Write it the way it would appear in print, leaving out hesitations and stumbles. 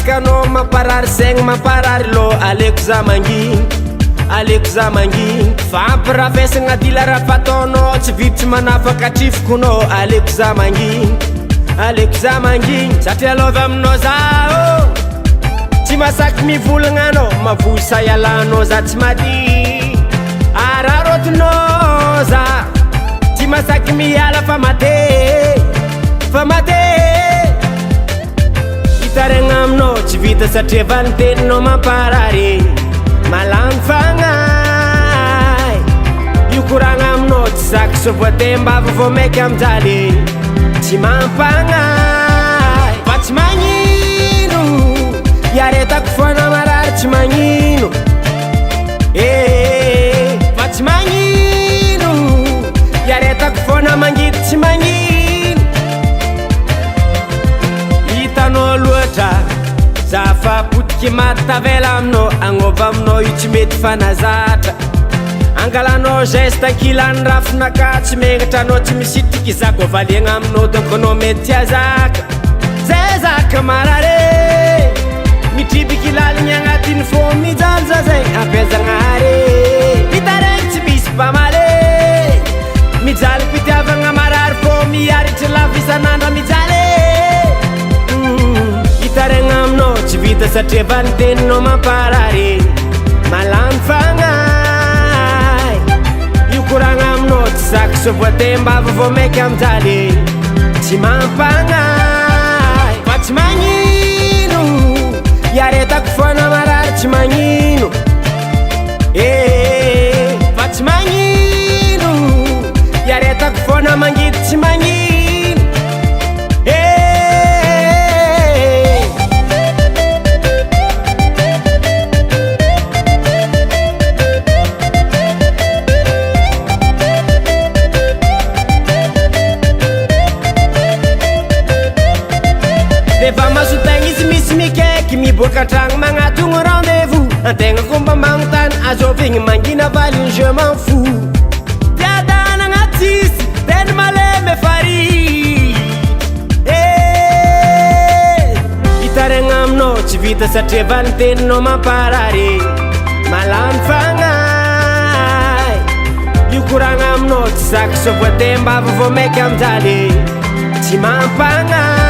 Mivadikanao mamparary saigny mamparary lo. Aleko za mangigny, aleko za mangigny. Fampirafesagna dila raha fataonao tsy viditry manafaka trifokonao. Aleko za mangigny, aleko za mangigny. Satria lova aminao zaho tsy masaky mivolagna anao. Mavosa ialanao za tsy mady ararotinao za tsy masaky miala fa mate, fa mate. Hitaragna aminao tsy vita satria vaniteninao mamparary. Malamy fagnay io koragna aminao tsy saky so voatembava vao maiky amjaly. Tsy mampagnay fa tsy magnino iaretako foana marary tsy magnino. Fa tsy magnino iaretako foana mangidy tsy magnino. Hitanao loatra za fa potiky matavela aminao. Agnova aminao io tsy mety fanazatra. Angalanao geste ankilany rafinaka tsy megnatra anao tsy misitriky zako. Valiagna aminao donc anao mety tsy azaka. Zay zaka marare mitribiky laligny agnatiny fô mijaly za zay ampiazagnare. Hitaregny tsy misy mpamale mijaly mpitiavagna marary fô miaritry lavisanandra mijaly. Hitaregna aminao tsy vita satria vaniteninao mamparary. Malamy fagnay io koragna aminao tsy saky so voatembava vao maiky amjaly. Tsy mampagnay fa tsy magnino iaretako foana marary tsy magnino. Fa tsy magnino iaretako foana mangidy tsy magnino. Rehefa masotegna izy misy mikaiky miboaka antragno magnatogno rendez-vous. Antegna komba magnontany azovigny mangina valiny je m'en fous. Tiadana agnatisy teny malemy fary. Hitaregna aminao tsy vita satria vaniteninao mamparary. Malamy fagnay io koragna aminao tsy saky so voatembava vao maiky amjaly. Tsy mampagnay